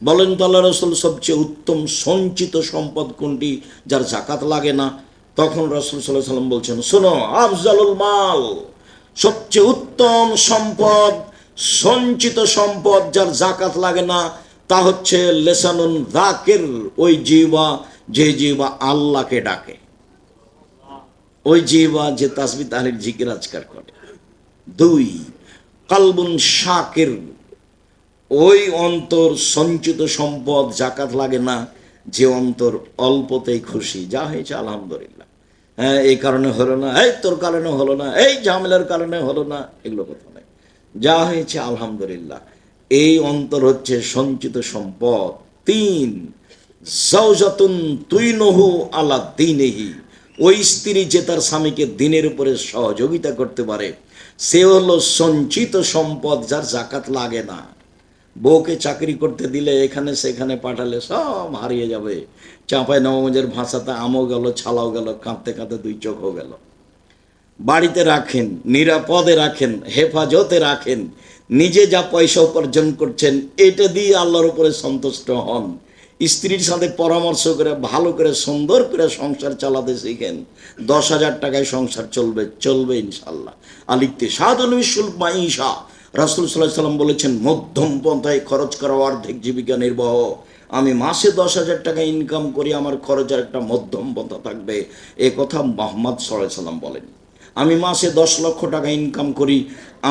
বলেন তো আল্লাহ রসুল সবচেয়ে উত্তম সঞ্চিত সম্পদ কোনটি যার জাকাত লাগে না? তখন রাসূল সাল্লাল্লাহু আলাইহি ওয়াসাল্লাম বলছেন, শোনো, আফজালুল মাল, সবচেয়ে উত্তম সম্পদ, সঞ্চিত সম্পদ যার জাকাত লাগে না তা হচ্ছে লেসানুন যাকির, ওই জিহ্বা, যে জিহ্বা আল্লাহকে ডাকে, ওই জিহ্বা যে তাসবিহ তাহলিল জিকির আজকার করে। দুই, কালবুন শাকির, ওই অন্তর, সঞ্চিত সম্পদ জাকাত লাগে না যে অন্তর অল্পতেই খুশি, যা হয়েছে আলহামদুলিল্লাহ, হ্যাঁ এই কারণে হলো না, এই তোর কারণে হলো না, এই ঝামেলার কারণে হলো না, এগুলো কথা নয়, যা হয়েছে আলহামদুলিল্লাহ, এই অন্তর হচ্ছে সঞ্চিত সম্পদ। তিন, জাওজাতুন তুইনহু আলা দীনিহি, ওই স্ত্রী যে তার স্বামীকে দিনের উপরে সহযোগিতা করতে পারে, সে হলো সঞ্চিত সম্পদ যার জাকাত লাগে না। বউকে চাকরি করতে দিলে এখানে সেখানে পাঠালে সব হারিয়ে যাবে। চাঁপাই নবাবগঞ্জের ভাষাতে আমও গেল, ছালাও গেল, কাঁদতে কাঁদতে দুই চোখও গেল। বাড়িতে রাখেন, নিরাপদে রাখেন, হেফাজতে রাখেন, নিজে যা পয়সা উপার্জন করছেন এটা দিয়ে আল্লাহর উপরে সন্তুষ্ট হন। স্ত্রীর সাথে পরামর্শ করে ভালো করে সুন্দর করে সংসার চালাতে শিখেন। 10,000 টাকায় সংসার চলবে, চলবে ইনশাল্লাহ। আলিকতে সাদুল মাইশা, রাসূল সাল্লাল্লাহু আলাইহি ওয়াসাল্লাম বলেছেন, মধ্যম পন্থায় খরচ করা অর্ধেক জীবিকা নির্বাহ। আমি মাসে 10,000 টাকা ইনকাম করি, আমার খরচের একটা মধ্যম পন্থা থাকবে, এ কথা মুহাম্মদ সাল্লাল্লাহু আলাইহি ওয়াসাল্লাম বলেন। আমি মাসে 10 লক্ষ টাকা ইনকাম করি,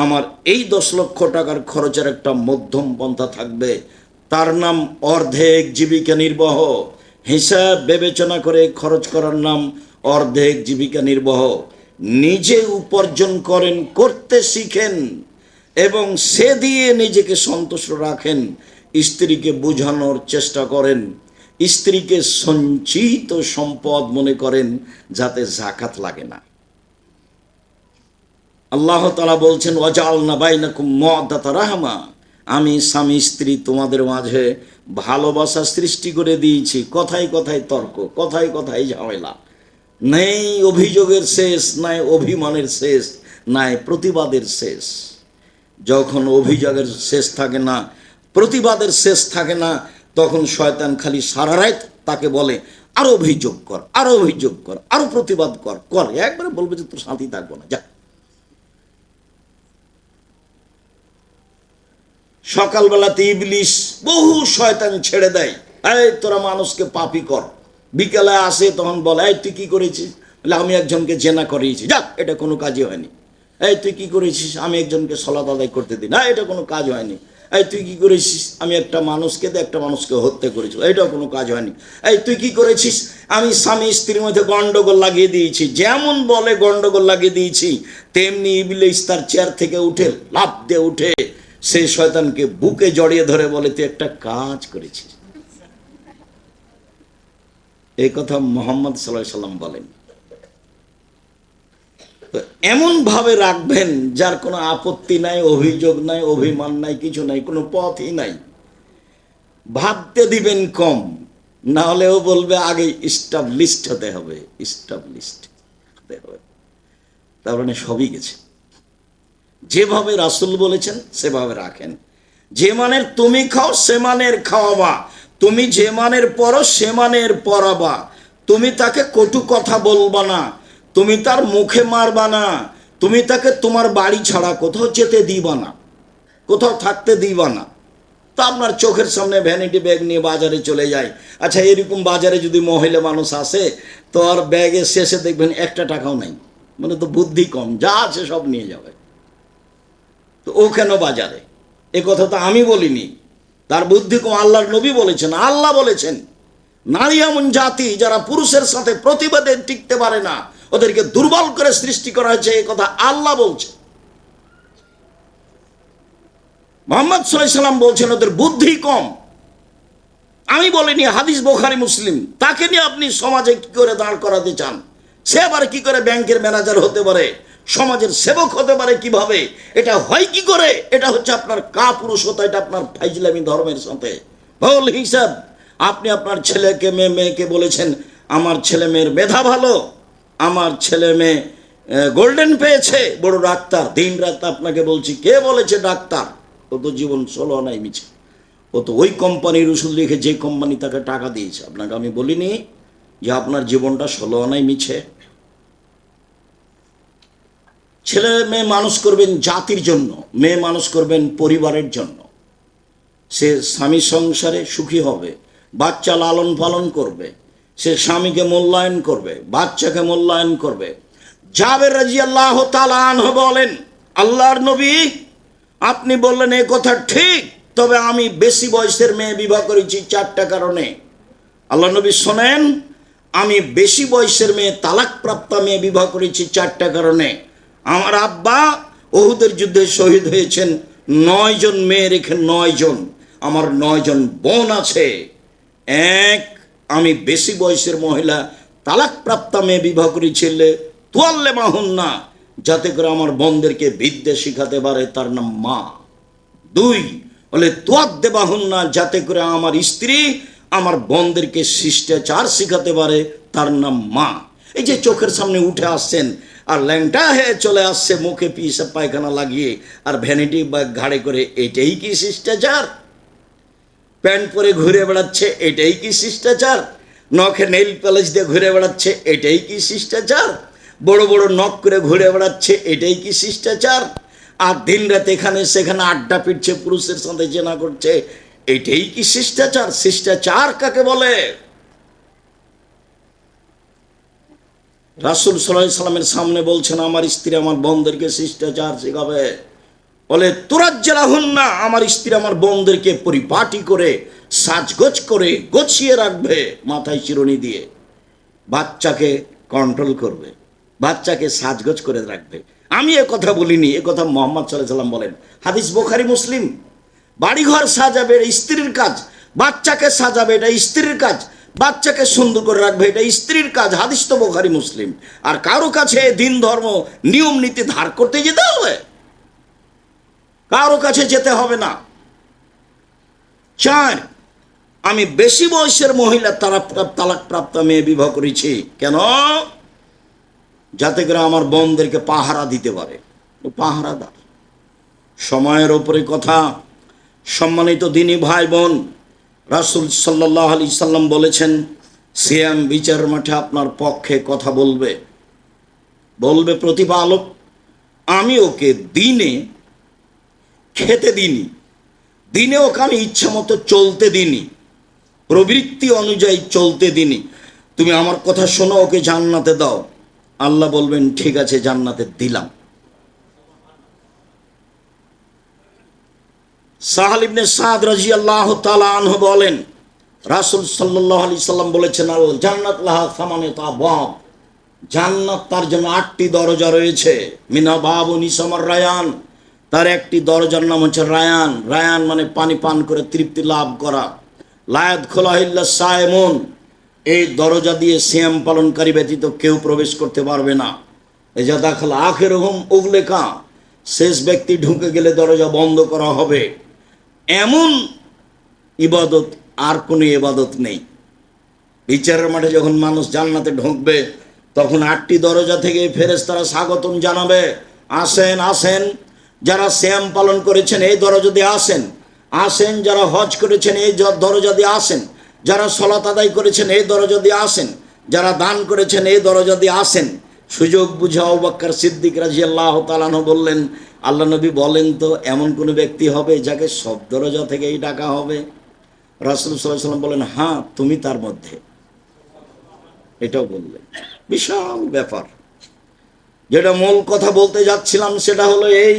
আমার এই 10 লক্ষ টাকার খরচের একটা মধ্যম পন্থা থাকবে, তার নাম অর্ধেক জীবিকা নির্বাহ। হিসাব বিবেচনা করে খরচ করার নাম অর্ধেক জীবিকা নির্বাহ। নিজে উপার্জন করেন, করতে শিখেন এবং সে দিয়ে নিজেকে সন্তুষ্ট রাখেন। স্ত্রীকে বোঝানোর চেষ্টা করেন, স্ত্রীকে সঞ্চিত সম্পদ মনে করেন যাতে জাকাত লাগে না। আল্লাহ তাআলা বলছেন, ওয়াজআলনা বাইনাকুম মাওয়াদ্দাতা রাহমা, আমি স্বামী স্ত্রী তোমাদের মাঝে ভালোবাসা সৃষ্টি করে দিয়েছি। কথায় কথায় তর্ক, কথায় কথায় ঝামেলা, নেই অভিযোগের শেষ, নাই অভিমানের শেষ, নাই প্রতিবাদের শেষ। যখন অভিযোগের শেষ থাকে না, প্রতিবাদের শেষ থাকে না, তখন শয়তান খালি সারা রাত তাকে বলে, আরো অভিযোগ কর, আরো অভিযোগ কর, আরো প্রতিবাদ কর, কর, একবারে বলবে যে তোর শান্তি থাকবো না, যা। সকালবেলাতে ইবলিশ বহু শয়তান ছেড়ে দেয়, এই তোরা মানুষকে পাপী কর। বিকেলে আসে, তখন বলে, এই তুই কি করেছিস? বলে, আমি একজনকে জেনা করিয়েছি, যাক এটা কোনো কাজই হয়নি। এই তুই কি করেছিস? আমি একজনকে সালাত আদায় করতে দিই না, এটা কোনো কাজ হয়নি। এই তুই কি করেছিস? আমি একটা মানুষকে হত্যা করেছি, এটাও কোনো কাজ হয়নি। এই তুই কি করেছিস? আমি স্বামী স্ত্রীর মধ্যে গন্ডগোল লাগিয়ে দিয়েছি। যেমন বলে গন্ডগোল লাগিয়ে দিয়েছি, তেমনি ইবলিশ তার চেয়ার থেকে উঠে লাফ দিয়ে উঠে সেই শয়তানকে বুকে জড়িয়ে ধরে বলে, তুই একটা কাজ করেছিস। এই কথা মুহাম্মদ সাল্লাল্লাহু আলাইহি ওয়াসাল্লাম বলেন। তো এমন ভাবে রাখবেন যার কোনো আপত্তি নাই, অভিযোগ নাই, অভিমান নাই, কিছু নাই, কোনো পথই নাই। ভাবতে দিবেন কম, না হলেও বলবে আগে ইস্টাবলিশড হতে হবে, ইস্টাবলিশড হতে হবে। তার মানে সবই গেছে। যেভাবে রাসূল বলেছেন সেভাবে রাখেন। যে মানের তুমি খাও সে মানের খাওয়াবা, তুমি যে মানের পরো সে মানের পরাবা। তুমি তাকে কটু কথা বলবা না, তুমি তার মুখে মারবা না, তুমি তাকে তোমার বাড়ি ছাড়া কোথাও যেতে দিবা না, কোথাও থাকতে দিবা না। তা আপনার চোখের সামনে ভ্যানিটি ব্যাগ নিয়ে বাজারে চলে যায়। আচ্ছা, এরকম বাজারে যদি মহিলা মানুষ আসে, তো আর ব্যাগের শেষে দেখবেন একটা টাকাও নাই, মানে তো বুদ্ধি কম, যা আছে সব নিয়ে যাবে। তো ও কেন বাজারে? এ কথা তো আমি বলিনি, তার বুদ্ধি কম, আল্লাহর নবী বলেছেন। আল্লাহ বলেছেন, নারী এমন জাতি যারা পুরুষের সাথে প্রতিবাদে টিকতে পারে না, ওদেরকে দুর্বল করে সৃষ্টি করা হয়েছে, এই কথা আল্লাহ বলছে। মুহাম্মদ সাল্লাল্লাহু আলাইহি ওয়াসাল্লাম বলছেন ওদের বুদ্ধি কম। আমি বলিনি, হাদিস বুখারী মুসলিম। তাকে নিয়ে আপনি সমাজে কি করে দাঁড় করাতে চান? সে আবার কি করে ব্যাংকের ম্যানেজার হতে পারে, সমাজের সেবক হতে পারে কিভাবে? এটা হয় কি করে? এটা হচ্ছে আপনার কাপুরুষতা, এটা আপনার ফাইজলামি ধর্মের সাথে ভুল হিসাব। আপনি আপনার ছেলেকে মেয়েকে বলেছেন, আমার ছেলে মেয়ের মেধা ভালো, আমার ছেলে মেয়ে গোল্ডেন পেয়েছে, বড় ডাক্তার। দিন রাত আপনাকে বলছি, কে বলেছে ডাক্তার? ও তো জীবন চলো নাই মিছে। ও তো ওই কোম্পানির ওষুধ লিখে যে কোম্পানি তাকে টাকা দিয়েছে। আপনাকে আমি বলিনি যে আপনার জীবনটা 16 আনাই মিছে? ছেলে মেয়ে মানুষ করবেন জাতির জন্য, মেয়ে মানুষ করবেন পরিবারের জন্য। সে স্বামী সংসারে সুখী হবে, বাচ্চা লালন পালন করবে, সে স্বামীকে মূল্যায়ন করবে, বাচ্চাকে মূল্যায়ন করবে। জাবের রাদিয়াল্লাহু তাআলা আনহু বলেন, আল্লাহর নবী আপনি বললেন এ কথা ঠিক, তবে আমি বেশি বয়সের মেয়ে বিবাহ করেছি 4টা কারণে। আল্লাহ নবী শোনেন, আমি বেশি বয়সের মেয়ে, তালাকপ্রাপ্ত মেয়ে বিবাহ করেছি 4টা কারণে। আমার আব্বা উহুদের যুদ্ধে শহীদ হয়েছেন 9 জন মেয়ে রেখে, 9 জন। আমার 9 জন বোন আছে। এক, আমি বেশি বয়সের মহিলা তালাকপ্রাপ্ত মেয়ে বিবাহ করেছিলে তোয়াল্লে মাহুন্না, যাতে করে আমার বোনদেরকে বিদ্যা শিখাতে পারে, তার নাম মা। 2 বলে তোয়াদ্দে বাহুন্না, যাতে করে আমার স্ত্রী আমার বোনদেরকে শিষ্টাচার শিখাতে পারে, তার নাম মা। এই যে চোখের সামনে উঠে আসছেন আর ল্যাংটা হয়ে চলে আসছে, মুখে পিসাব পায়খানা লাগিয়ে আর ভ্যানিটি ব্যাগ ঘাড়ে করে, এটাই কি শিষ্টাচার? প্যান্ট পরে ঘুরে বেড়াচ্ছে, এটাই কি শিষ্টাচার? নখে নেইল পালিশ দিয়ে ঘুরে বেড়াচ্ছে, এটাই কি শিষ্টাচার? বড় বড় নখ করে ঘুরে বেড়াচ্ছে, এটাই কি শিষ্টাচার? আর দিন রাত এখানে সেখানে আড্ডা পিটছে, পুরুষের সাথে জেনা করছে, এটাই কি শিষ্টাচার? শিষ্টাচার কাকে বলে? রাসূল সাল্লাল্লাহু আলাইহি সাল্লামের সামনে বলছেন, আমার স্ত্রী আমার বোনদেরকে শিষ্টাচার শেখাবে। বলে তুরাজ্জালাহুন্না, আমার স্ত্রী আমার বোনদেরকে পরিপাটি করে সাজগোজ করে গোছিয়ে রাখবে, মাথায় চিরুনি দিয়ে। বাচ্চাকে কন্ট্রোল করবে, বাচ্চাকে সাজগোজ করে রাখবে। আমি এ কথা বলিনি, এ কথা মুহাম্মদ সাল্লাল্লাহু আলাইহি সাল্লাম বলেন। হাদিস বুখারী মুসলিম। বাড়িঘর সাজাবে এটা স্ত্রীর কাজ, বাচ্চাকে সাজাবে এটা স্ত্রীর কাজ, বাচ্চাকে সুন্দর করে রাখবে এটা স্ত্রীর কাজ। হাদিস তো বুখারী মুসলিম। আর কারো কাছে দিন ধর্ম নিয়ম নীতি ধার করতে যেতে হবে? কারো কাছে যেতে হবে না। 4, আমি বেশি বয়সের মহিলা তালাকপ্রাপ্ত মেয়ে বিবাহ করেছি। কেন? যাতে করে আমার বোনদেরকে পাহারা দিতে পারে। পাহারাদার। সময়ের ওপরে কথা। সম্মানিত দিনী ভাই বোন, রাসূল সাল্লাল্লাহু আলাইহি সাল্লাম বলেছেন, সিয়াম বিচার মাঠে আপনার পক্ষে কথা বলবে, বলবে প্রতিপালক আমি ওকে দিনে খেতে দিনি, দিনে ওকে আমি ইচ্ছা মতো চলতে দিনি, প্রবৃত্তি অনুযায়ী চলতে দিনি, তুমি আমার কথা শোনো, ওকে জান্নাতে দাও। আল্লাহ বলবেন ঠিক আছে, জান্নাতে দিলাম। সাহাল ইবনে সাদ রাদিয়াল্লাহু তাআলা আনহু বলেন, রাসূল সাল্লাল্লাহু আলাইহি সাল্লাম বলেছেন, আল জান্নাত লাহা সামানিয়াত আবওয়াব, জান্নাত তার জন্য 8টি দরজা রয়েছে। মিনা বাবুন ইসমর রায়ান, তার একটি দরজার নাম হচ্ছে রায়ান। রায়ান মানে পানি পান করে তৃপ্তি লাভ করা। লায়াত খোলাহিল্লা সায়েমুন, এই দরজা দিয়ে সিয়াম পালনকারী ব্যতীত কেউ প্রবেশ করতে পারবে না। এজা দাখাল আখিরুহুম উগলেকা, শেষ ব্যক্তি ঢুকে গেলে দরজা বন্ধ করা হবে। এমন ইবাদত আর কোনো ইবাদত নেই। বিচারের মাঠে যখন মানুষ জান্নাতে ঢুকবে, তখন 8টি দরজা থেকে ফেরেশতারা স্বাগতম জানাবে, আসেন আসেন। যারা সিয়াম পালন করেছেন এই দরজা দিয়ে আসেন, আসেন। যারা হজ করেছেন এই দরজা দিয়ে আসেন, যারা সালাত আদায় করেছেন এই দরজা দিয়ে আসেন, যারা দান করেছেন এই দরজা দিয়ে আসেন। সুযোগ বুঝে আবু বকর সিদ্দিক রাদিয়াল্লাহু তাআলা আনহু বললেন, আল্লাহ নবী বলেন তো এমন কোনো ব্যক্তি হবে যাকে সব দরজা থেকেই ডাকা হবে? রাসূল সাল্লাল্লাহু আলাইহি সাল্লাম বলেন, হ্যাঁ তুমি তার মধ্যে। এটাও বললেন। বিশাল ব্যাপার। যেটা মূল কথা বলতে যাচ্ছিলাম সেটা হলো এই,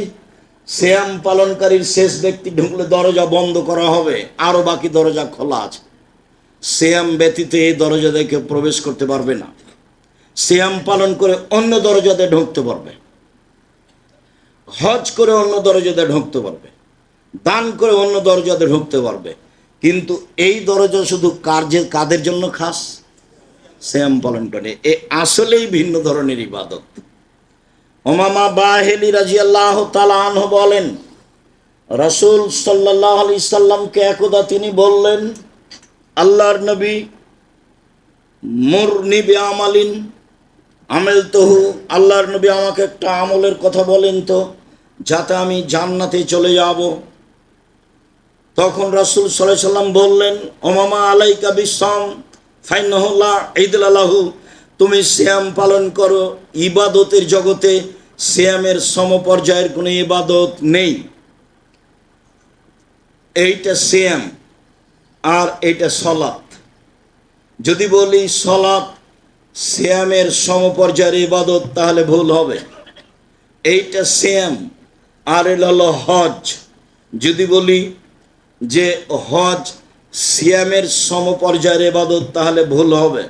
সিয়াম পালনকারীর শেষ ব্যক্তি ঢুকলে দরজা বন্ধ করা হবে, আরও বাকি দরজা খোলা আছে। সিয়াম ব্যতীত এই দরজা দিয়ে কেউ প্রবেশ করতে পারবে না। সিয়াম পালন করে অন্য দরজাতে ঢুকতে পারবে, হজ করে অন্য দরজাতে ঢুকতে পারবে, দান করে অন্য দরজাতে ঢুকতে পারবে। কিন্তু এই দরজা শুধু কাদের জন্য খাস? সিয়াম পালন করে। এ আসলেই ভিন্ন ধরনের ইবাদত। উমামা বাহিলি রাদিয়াল্লাহু তাআলা আনহু বলেন, রাসূল সাল্লাল্লাহু আলাইহি সাল্লামকে একদা তিনি বললেন, আল্লাহর নবী মুরনি বিআমালিন আমেলতুহু, আল্লাহর নবী আমাকে একটা আমলের কথা বলেন তো, যাতে আমি জান্নাতে চলে যাব। তখন রাসূল সাল্লাল্লাহু আলাইহি সাল্লাম বললেন, ওমামা আলাইকা বিসসাম ফাইন্নাহু লা ঈদা লাহু, তুমি সিয়াম পালন করো। ইবাদতের জগতে সিয়ামের সমপর্যায়ের কোনো ইবাদত নেই। এইটা সিয়াম আর এইটা সলাত। যদি বলি সলাত সিয়ামের সমপর্যায়ের ইবাদত তাহলে ভুল হবে। এইটা সিয়াম আর এটা হলো হজ। যদি বলি যে হজ সিয়ামের সমপর্যায়ের ইবাদত তাহলে ভুল হবে।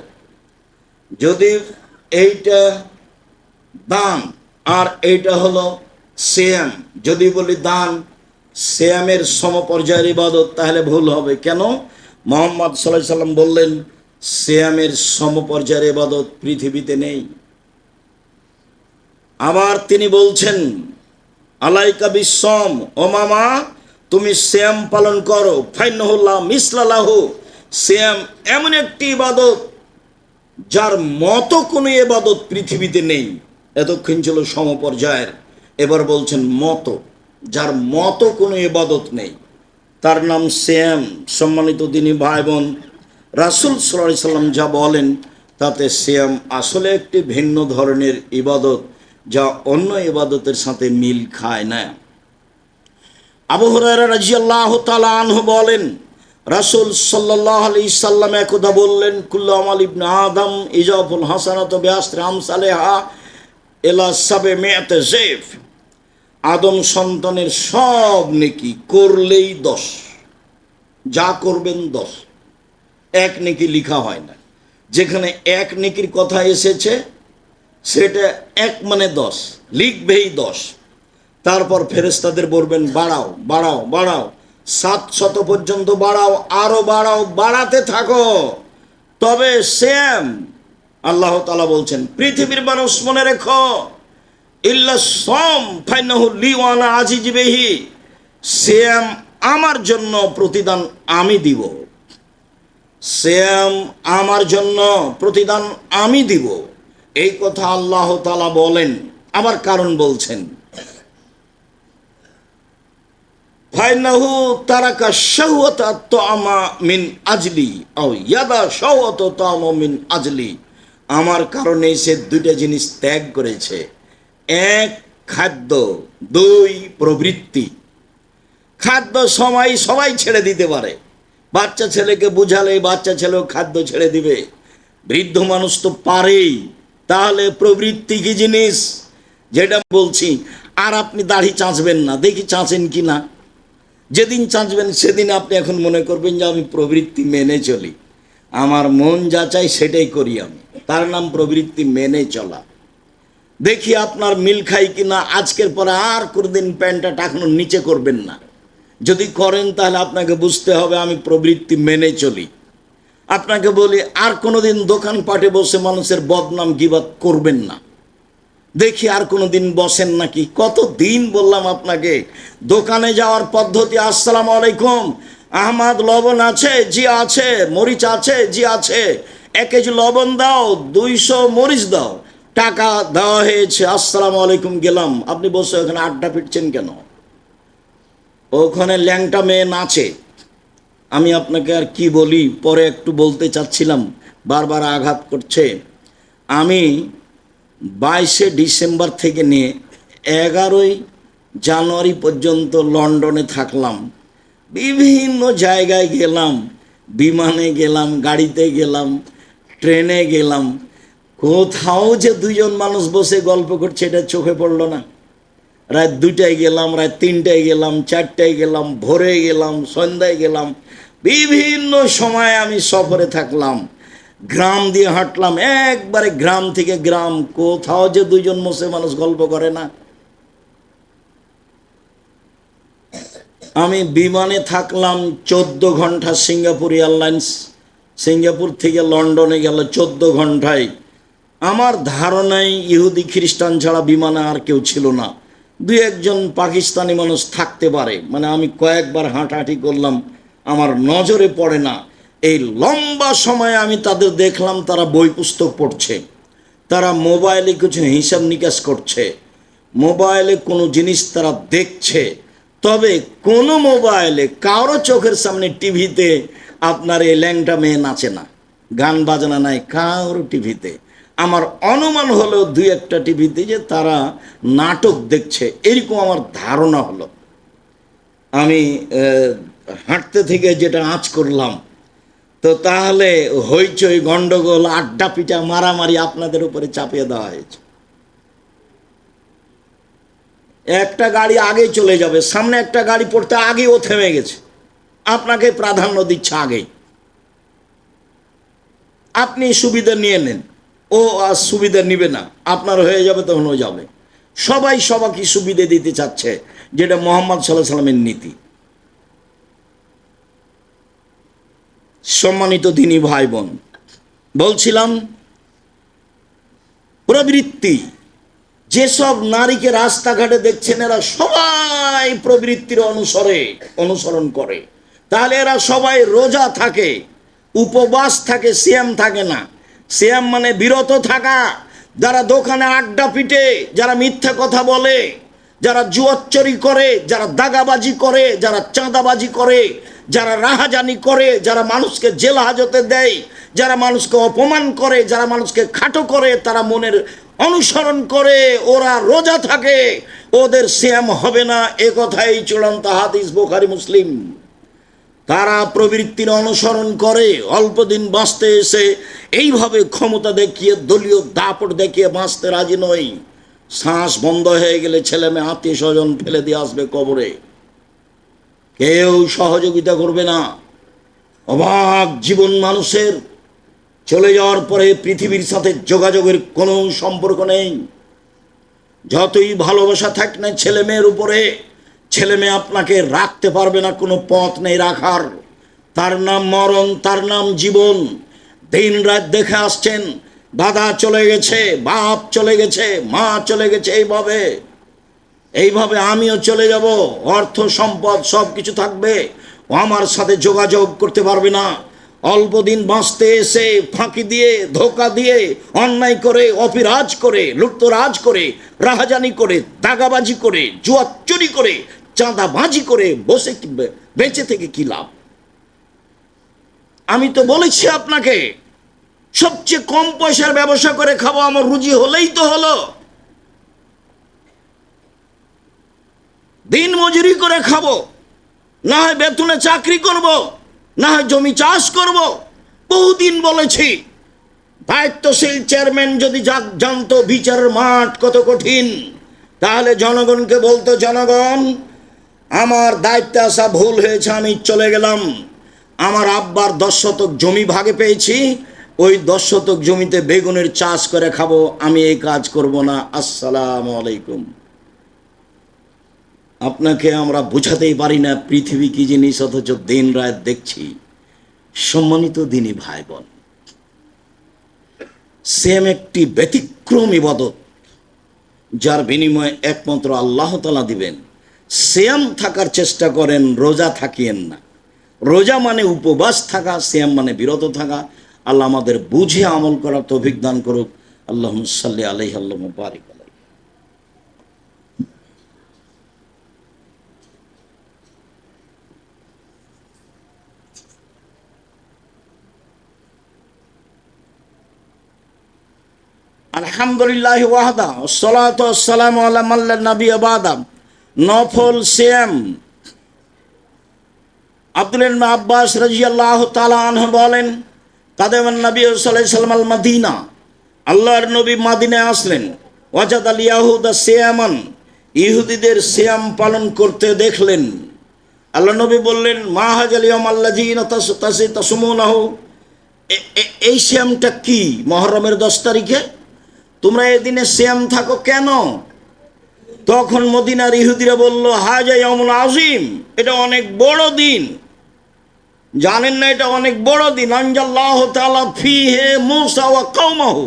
যদি এইটা দান আর এইটা হলো সিয়াম, যদি বলি দান সিয়ামের সমপর্যায়ের ইবাদত তাহলে ভুল হবে। কেন? মুহাম্মদ সাল্লাল্লাহু আলাইহি সাল্লাম বললেন সিয়ামের সমপর্যায়ের ইবাদত পৃথিবীতে নেই। আবার তিনি বলছেন আলাইকা বিসসাম, ও মামা তুমি সিয়াম পালন করো। ফাইন্নাহু লা মিসলা লাহু, সিয়াম এমন একটি ইবাদত যার মতো কোনো ইবাদত পৃথিবীতে নেই। এতক্ষণ ছিল সমপর্যায়ের, এবার বলছেন মতো, যার মতো কোনো ইবাদত নেই, তার নাম সিয়াম। সম্মানিত দিনী ভাই বোন, রাসূল সাল্লাল্লাহু আলাইহি সাল্লাম যা বলেন তাতে সিয়াম আসলে একটি ভিন্ন ধরনের ইবাদত, যা অন্য ইবাদতের সাথে মিল খায় না। আবু হুরায়রা রাদিয়াল্লাহু তাআলা আনহু বলেন, রাসূল সাল্লাল্লাহু আলাইহি সাল্লাম একদা বললেন, কুল্লু আমাল ইবনে আদম ইজাফুল হাসানাতু বিআশরি আমসালিহা ইলা সাবমিয়াতি যায়ফ। আদম সন্তানের সব নেকি করলেই 10, যা করবেন 10, এক নেকি লিখা হয় না। যেখানে এক নেকির কথা এসেছে সেটা এক মানে 10, লিখবেই 10। তারপর ফেরেশতাদের বলবেন বাড়াও বাড়াও বাড়াও, 700 পর্যন্ত বাড়াও, আরো বাড়াও, বাড়াতে থাকো। তবে সিয়াম, আল্লাহ তাআলা বলছেন পৃথিবীর মানুষ মনে রেখো, ইল্লা সাম ফাইন্নাহু লি ওয়া আনা আজিজু বিহি, সিয়াম আমার জন্য প্রতিদান আমি দিব। সিয়াম আমার জন্য প্রতিদান আমি দিব, এই কথা আল্লাহ তাআলা বলেন। আবার কারণ বলছেন, ফাইন্নাহু তারাকা শাহওয়াতা তাআমা মিন আজলি আও ইয়াদা শাহওয়াতা তাআমা মিন আজলি, আমার কারণে সে দুইটা জিনিস ত্যাগ করেছে, এক খাদ্য, দুই প্রবৃত্তি। খাদ্য সবাই ছেড়ে দিতে পারে, বাচ্চা ছেলেকে বুঝালে বাচ্চা ছেলেও খাদ্য ছেড়ে দিবে, বৃদ্ধ মানুষ তো পারেই। তাহলে প্রবৃত্তি কি জিনিস? যেটা বলছি, আর আপনি দাড়ি চাঁচবেন না, দেখি চাঁচেন কি না। যেদিন চাঁচবেন সেদিন আপনি এখন মনে করবেন যে আমি প্রবৃত্তি মেনে চলি, আমার মন যা চাই সেটাই করি আমি, তার নাম প্রবৃত্তি মেনে চলা। দেখি আপনার মিল খাই কিনা। আজকের পরে আর কোনদিন প্যান্টটা টাকানোর নিচে করবেন না। যদি করেন তাহলে আপনাকে বুঝতে হবে আমি প্রবৃত্তি মেনে চলি। আপনাকে বলি আর কোনোদিন দোকানপাটে বসে মানুষের বদনাম গীবত করবেন না। দেখি আর কোনোদিন বসেন নাকি। কতদিন বললাম আপনাকে দোকানে যাওয়ার পদ্ধতি, আসসালামু আলাইকুম, আহমদ লবণ আছে? জি আছে। মরিচ আছে? জি আছে। 1 কেজি লবণ দাও, 200 মরিচ দাও। টাকা দেওয়া হয়েছে, আসসালামু আলাইকুম, গেলাম। আপনি বসে ওখানে আড্ডা পিটছেন কেন? ওখানে ল্যাংটা মেয়ে নাচে। আমি আপনাকে আর কি বলি, পরে একটু বলতে চাচ্ছিলাম, বারবার আঘাত করছে। আমি 22শে ডিসেম্বর থেকে নিয়ে 11ই জানুয়ারি পর্যন্ত লন্ডনে থাকলাম। বিভিন্ন জায়গায় গেলাম, বিমানে গেলাম, গাড়িতে গেলাম, ট্রেনে গেলাম। কোথাও যে দুইজন মানুষ বসে গল্প করছে এটা চোখে পড়লো না। রাত 2টায় গেলাম, রাত 3টায় গেলাম, 4টায় গেলাম, ভোরে গেলাম, সন্ধ্যায় গেলাম। বিভিন্ন সময় আমি সফরে থাকলাম, গ্রাম দিয়ে হাঁটলাম, একবারে গ্রাম থেকে গ্রাম। কোথাও যে দুইজন বসে মানুষ গল্প করে না। আমি বিমানে থাকলাম 14 ঘন্টা, সিঙ্গাপুর এয়ারলাইন্স, সিঙ্গাপুর থেকে লন্ডনে গেল 14 ঘন্টায়। আমার ধারণায় ইহুদি খ্রিস্টান ছাড়া বিমানে আর কেউ ছিল না। 2-1জন পাকিস্তানি মানুষ থাকতে পারে, মানে আমি কয়েকবার হাঁটাহাঁটি করলাম, আমার নজরে পড়ে না। এই লম্বা সময়ে আমি তাদের দেখলাম তারা বই পুস্তক পড়ছে, তারা মোবাইলে কিছু হিসাব নিকাশ করছে, মোবাইলে কোনো জিনিস তারা দেখছে, তবে কোনো মোবাইলে কারো চোখের সামনে টিভিতে আপনার এই ল্যাংটা মেয়ে নাচে না, গান বাজনা নাই কারো টিভিতে। আমার অনুমান হলো দুই একটা টিভিতে যে তারা নাটক দেখছে, এরকম আমার ধারণা হলো। আমি হাঁটতে থেকে যেটা আঁচ করলাম, তো তাহলে হইচই গন্ডগোল আড্ডা পিটা মারামারি আপনাদের উপরে চাপিয়ে দেওয়া হয়েছে। একটা গাড়ি আগেই চলে যাবে, সামনে একটা গাড়ি পড়তে আগেই ও থেমে গেছে, আপনাকে প্রাধান্য দিচ্ছে আগেই, আপনি সুবিধা নিয়ে নেন, ও আর সুবিধা নিবে না, আপনার হয়ে যাবে তখন ও যাবে। সবাই সবাইকে সুবিধা দিতে চাচ্ছে, যেটা মোহাম্মদ সাল্লাল্লাহু আলাইহি সাল্লামের নীতি। সম্মানিত দিনী ভাই বোন, বলছিলাম প্রবৃত্তি, যেসব নারীকে রাস্তাঘাটে দেখছেন এরা সবাই প্রবৃত্তির অনুসরণ করে, তাহলে এরা সবাই রোজা থাকে, উপবাস থাকে, সিয়াম থাকে না। সিয়াম মানে বিরত থাকা। যারা দোকানে আড্ডা পিটে, যারা মিথ্যা কথা বলে, যারা জুয়াচুরি করে, যারা দাগাবাজি করে, যারা চাঁদাবাজি করে, যারা রাহাজানি করে, যারা মানুষকে জেল হাজতে দেয়, যারা মানুষকে অপমান করে, যারা মানুষকে খাটো করে, তারা মনের অনুসরণ করে, ওরা রোজা থাকে, ওদের সিয়াম হবে না, এ কথাই চূড়ান্ত হাদিস, বুখারী মুসলিম। তারা প্রবৃত্তির অনুসরণ করে, অল্প দিন বাঁচতে এসে এইভাবে ক্ষমতা দেখিয়ে, দলীয় দাপট দেখিয়ে বাঁচতে রাজি নয়। শ্বাস বন্ধ হয়ে গেলে ছেলে মেয়ে আত্মীয় স্বজন ফেলে দিয়ে আসবে কবরে, কেউ সহযোগিতা করবে না। অবাক জীবন মানুষের, চলে যাওয়ার পরে পৃথিবীর সাথে যোগাযোগের কোনো সম্পর্ক নেই। যতই ভালোবাসা থাক না ছেলে মেয়ের উপরে, ছেলে মেয়ে আপনাকে রাখতে পারবে না, কোনো পথ নেই রাখার। তার নাম মরণ, তার নাম জীবন। দিন রাত দেখে আসছেন, দাদা চলে গেছে, বাপ চলে গেছে, মা চলে গেছে, এইভাবে আমিও চলে যাব, অর্থ সম্পদ সব কিছু থাকবে, ও আমার সাথে যোগাযোগ করতে পারবে না। অল্প দিন বাঁচতে এসে ফাঁকি দিয়ে, ধোকা দিয়ে, অন্যায় করে, অপিরাজ করে, লুটতরাজ করে, রাহাজানি করে, দাগাবাজি করে, জুয়া চুরি করে, চাঁদাবাজি করে বসে বেঁচে থেকে কি লাভ? আমি তো বলেছি আপনাকে, সবচেয়ে কম পয়সার ব্যবসা করে খাবো, আমার রুজি হলেই তো হলো। দিন মজুরি করে খাবো, না হয় বেতনে চাকরি করব, না হয় জমি চাষ করব। বহুদিন বলেছি, দায়িত্বশীল চেয়ারম্যান যদি জানতো বিচারের মাঠ কত কঠিন, তাহলে জনগণকে বলতো, জনগণ আমার দায়িত্বে আসা ভুল হয়েছে, আমি চলে গেলাম। আমার আব্বার 10 শতক জমি ভাগে পেয়েছি, ওই 10 শতক জমিতে বেগুনের চাষ করে খাবো, আমি এই কাজ করব না। আসসালামু আলাইকুম। আপনাকে আমরা বুঝাতেই পারি না পৃথিবী কি জিনিস, অথচ দিন রাত দেখছি। সম্মানিত দিনী ভাই বোন, সেম একটি ব্যতিক্রম ইবাদত, যার বিনিময়ে একমাত্র আল্লাহ তাআলা দিবেন। সিয়াম থাকার চেষ্টা করেন, রোজা থাকিয়েন না। রোজা মানে উপবাস থাকা, সিয়াম মানে বিরত থাকা। আল্লাহ আমাদের বুঝে আমল করার তৌফিক দান করুক। আল্লাহুম্মা সাল্লি আলাইহি আল্লাহুম্মা বারিক আলাইহি। আলহামদুলিল্লাহি ওয়াহদা, ওয়াসসালাতু ওয়াসসালামু আলা মান লা নাবিয়্যা বা'দা। নফল সিয়াম। আব্দুল্লাহ ইবনে আব্বাস রাদিয়াল্লাহু তাআলা আনহু বলেন, কাদামান নবী সাল্লাল্লাহু আলাইহি ওয়াসাল্লাম মদিনা, আল্লাহর নবী মদিনায় আসলেন। ওয়াজাদাল ইয়াহুদা সিয়ামান, ইহুদিদের সিয়াম পালন করতে দেখলেন। আল্লাহ নবী বললেন, মা হাজাল ইয়াউম আল্লাযীনা তাসুমুনাহু, এই সিয়ামটা কি? মুহররমের 10 তারিখে তোমরা এদিনে সিয়াম থাকো কেন? তখন মদিনার ইহুদিরা বলল, হাজা ইয়াউমুল আযীম, এটা অনেক বড় দিন। জানেন না এটা অনেক বড় দিন? আনজাল্লাহু তাআলা ফীহি মূসা ওয়া কওমাহু,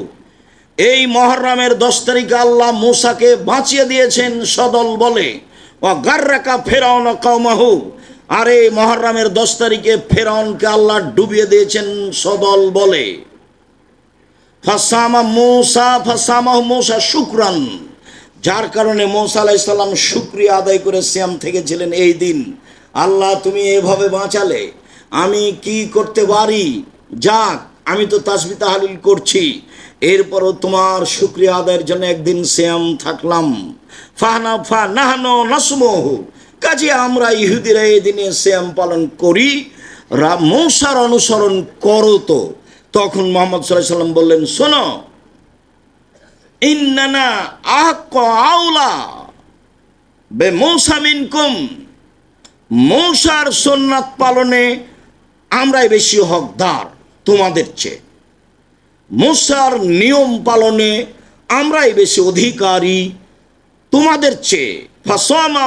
এই মুহররমের 10 তারিখে আল্লাহ মূসাকে বাঁচিয়ে দিয়েছেন সদল বলে। ওয়া গাররাকা ফিরআউন ওয়া কওমাহু, আর এই মুহররমের 10 তারিখে ফিরআউনকে আল্লাহ ডুবিয়ে দিয়েছেন সদল বলে। ফাসামাহু মূসা শুকরান, যার কারণে মূসা আলাইহিস সালাম শুকরিয়া আদায় করে সিয়াম থেকেছিলেন এই দিন। আল্লাহ তুমি এভাবে বাঁচালে, আমি কি করতে পারি, যাক আমি তো তাসবিহ তাহলিল করছি, এরপরও তোমার শুকরিয়া আদায়ের জন্য একদিন সিয়াম থাকলাম। নাহনু নাসমুহু, কাজে আমরা ইহুদিরা এই দিনে সিয়াম পালন করি, মূসার অনুসরণ করো। তো তখন মুহাম্মদ সাল্লাল্লাহু আলাইহি সাল্লাম বললেন, শোনো, ইন্নানা আহাক্কু আউলা বে মূসা মিনকুম, মূসার সুন্নাত পালনে আমরাই বেশি হকদার তোমাদের চেয়ে, মূসার নিয়ম পালনে আমরাই বেশি অধিকারী তোমাদের চেয়ে। ফাসামা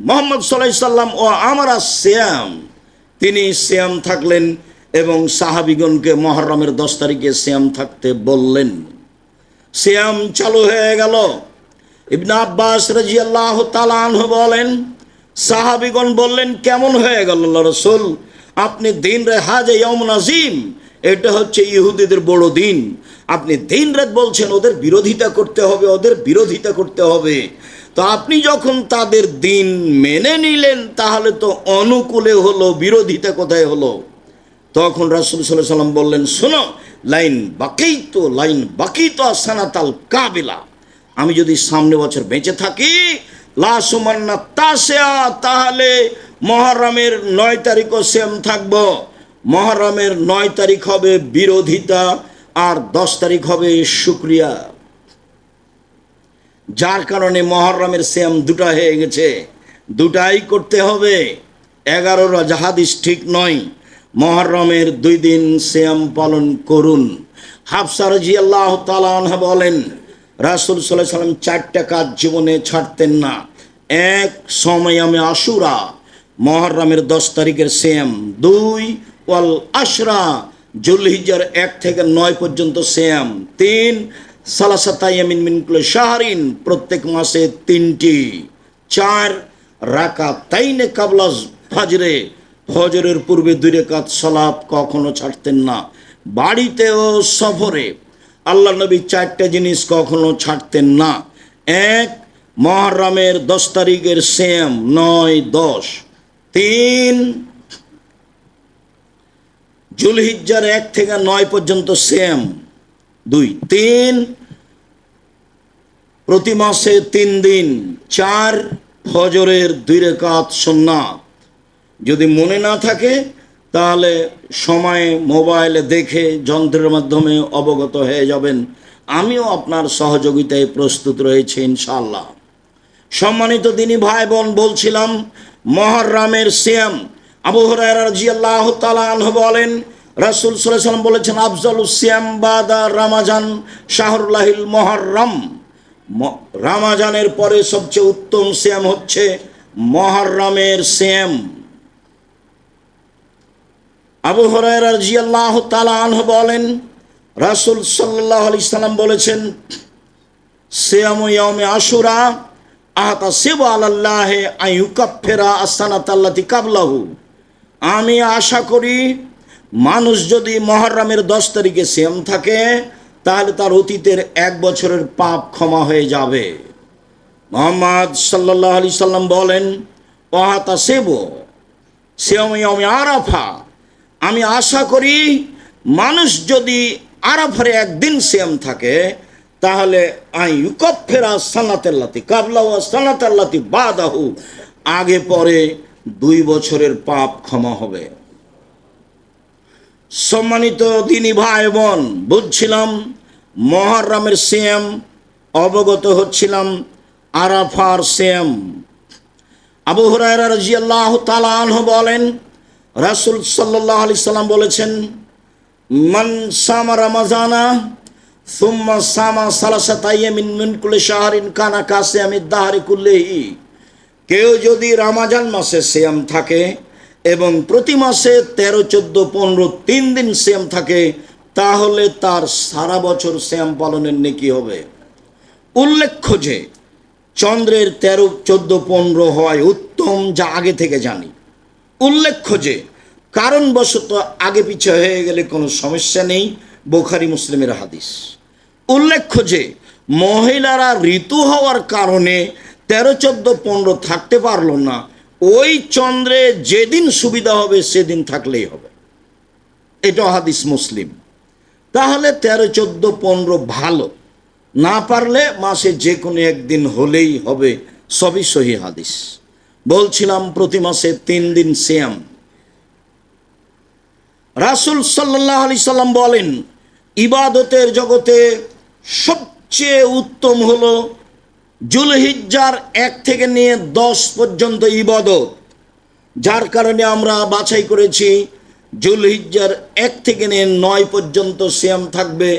মুহাম্মদ সাল্লাল্লাহু আলাইহি সাল্লাম ও আমরা সিয়াম, তিনি সিয়াম থাকলেন এবং সাহাবীগণকে মুহররমের 10 তারিখে সিয়াম থাকতে বললেন। সিয়াম চালু হয়ে গেল। ইবনে আব্বাস রাদিয়াল্লাহু তাআলা আনহু বলেন, সাহাবীগণ বললেন, কেমন হয়ে গেল আল্লাহর রাসূল, আপনি দিন রে হাজে ইয়াউমুন আযীম, এটা হচ্ছে ইহুদিদের বড় দিন, আপনি দিন রাত বলছেন ওদের বিরোধিতা করতে হবে, ওদের বিরোধিতা করতে হবে। তো আপনি যখন তাদের দিন মেনে নিলেন তাহলে তো অনুকূলে হলো, বিরোধিতা কোথায় হলো? তখন রাসূল সাল্লাল্লাহু আলাইহি সাল্লাম বললেন, শোনো, লাইন বাকি তো সানাতাল কাবিলা, আমি যদি সামনে বছর বেঁচে থাকি, লা সুমান্না তাসিয়া, তাহলে মুহররমের 9 তারিখও সিয়াম থাকব। মুহররমের 9 তারিখ হবে বিরোধিতা আর 10 তারিখ হবে শুকরিয়া। যার কারণে মুহররমের সিয়াম দুটা হয়ে গেছে, দুটাই করতে হবে। 11 হাদিস ঠিক নয়, মুহররমের 2 দিন সিয়াম পালন করুন। হাফসা রাদিয়াল্লাহু তাআলা আনহা বলেন, রাসূল সাল্লাল্লাহু আলাইহি সাল্লাম 4টা কাজ জীবনে ছাড়তেন না। 1, সময়ামে আশুরা, মুহররমের 10 তারিখের সিয়াম। 2, ওয়াল আশরা, যুলহিজ্জার 1 থেকে 9 পর্যন্ত সিয়াম। 3, সালাসাতা ইয়ামিন মিন কুল্লি শাহরিন, প্রত্যেক মাসে 3টি। 4, রাকাতাইনে কাবলা ফাজরে, ফজরের পূর্বে 2 রাকাত সালাত কখনো ছাড়তেন না। বাড়িতে ও সফরে আল্লাহ নবী 4টা জিনিস কখনো ছাড়তেন না। 1, মুহররমের 10 তারিখের সিয়াম 9, 10। 3, যুলহিজ্জার 1 থেকে 9 পর্যন্ত সিয়াম। 2, 3, প্রতি মাসে 3 দিন। 4, ফজরের 2 রাকাত সুন্নাত। যদি মনে না থাকে তাহলে সময়ে মোবাইলে দেখে যন্ত্রের মাধ্যমে অবগত হয়ে যাবেন। আমিও আপনার সহযোগিতায় প্রস্তুত রয়েছে ইনশাআল্লাহ। সম্মানিত দিনী ভাই বোন, বলছিলাম মুহররমের সিয়াম। আবু হুরায়রা রাদিয়াল্লাহু তাআলা আনহু বলেন, রাসূল সাল্লাল্লাহু আলাইহি সাল্লাম বলেছেন, আফজালুস সিয়াম বাদা রমাজান শাহরুল্লাহিল মুহররম, রমাজানের পরে সবচেয়ে উত্তম সিয়াম হচ্ছে মুহররমের সিয়াম। আবু হুরায়রা রাদিয়াল্লাহু তাআলা আনহু বলেন, রাসূল সাল্লাল্লাহু আলাইহি সাল্লাম বলেছেন, সিয়ামু ইয়াউমে আশুরা আহতাসিবু আলাল্লাহি আইয়ুকাফিরা আসসানাতাল্লাতী কাবলাহু, আমি আশা করি মানুষ যদি মুহররমের 10 তারিখে সিয়াম থাকে তাহলে তার অতীতের 1 বছরের পাপ ক্ষমা হয়ে যাবে। মুহাম্মদ সাল্লাল্লাহু আলাইহি সাল্লাম বলেন, ওয়াহতাসিবু সিয়ামু ইয়াউমে আরাফা, আমি আশা করি মানুষ যদি আরাফার একদিন সিয়াম থাকে তাহলে আইয়ুকাফিরা সানাতাল্লাতী কাবলাহু ওয়া সানাতাল্লাতী বাদাহু, আগে পরে 2 বছরের পাপ ক্ষমা হবে। সম্মানিত দিনী ভাই বোন, বুঝছিলাম মুহররমের সিয়াম, অবগত হচ্ছিলাম আরাফার সিয়াম। আবু হুরায়রা রাদিয়াল্লাহু তাআলা আনহু বলেন, রাসূল সাল্লাল্লাহু আলাইহি সাল্লাম বলেছেন, মান সামা রমাজানা সুম্মা সামা সালাসাতা আইয়ামিন মিন কুল্লি শাহরিন কানা কাসিয়ামিদ দাহরি কুল্লিহি, কেউ যদি রমজান মাসে সিয়াম থাকে এবং প্রতি মাসে 13, 14, 15 3 দিন সিয়াম থাকে তাহলে তার সারা বছর সিয়াম পালনের নেকি হবে। উল্লেখ্য যে চন্দ্রের 13, 14, 15 হয় উত্তম, যা আগে থেকে জানি। উল্লেখ্য যে কারণবশত আগে পিছিয়ে হয়ে গেলে কোনো সমস্যা নেই, বুখারী মুসলিমের হাদিস। উল্লেখ্য যে মহিলারা ঋতু হওয়ার কারণে 13, 14, 15 থাকতে পারলো না, ওই চন্দ্রে যেদিন সুবিধা হবে সেদিন থাকলেই হবে। এটা হাদিস মুসলিম। তাহলে 13, 14, 15 ভালো, না পারলে মাসে যে কোনো একদিন হলেই হবে, সবই সহি হাদিস। বলছিলাম প্রতি মাসে 3 দিন সিয়াম। রাসূল সাল্লাল্লাহু আলাইহি সাল্লাম বলেন, ইবাদতের জগতে সবচেয়ে উত্তম হলো জুলহিজ্জার 1 থেকে নিয়ে 10 পর্যন্ত ইবাদত। যার কারণে আমরা বাছাই করেছি জুলহিজ্জার 1 থেকে নিয়ে 9 পর্যন্ত সিয়াম থাকবে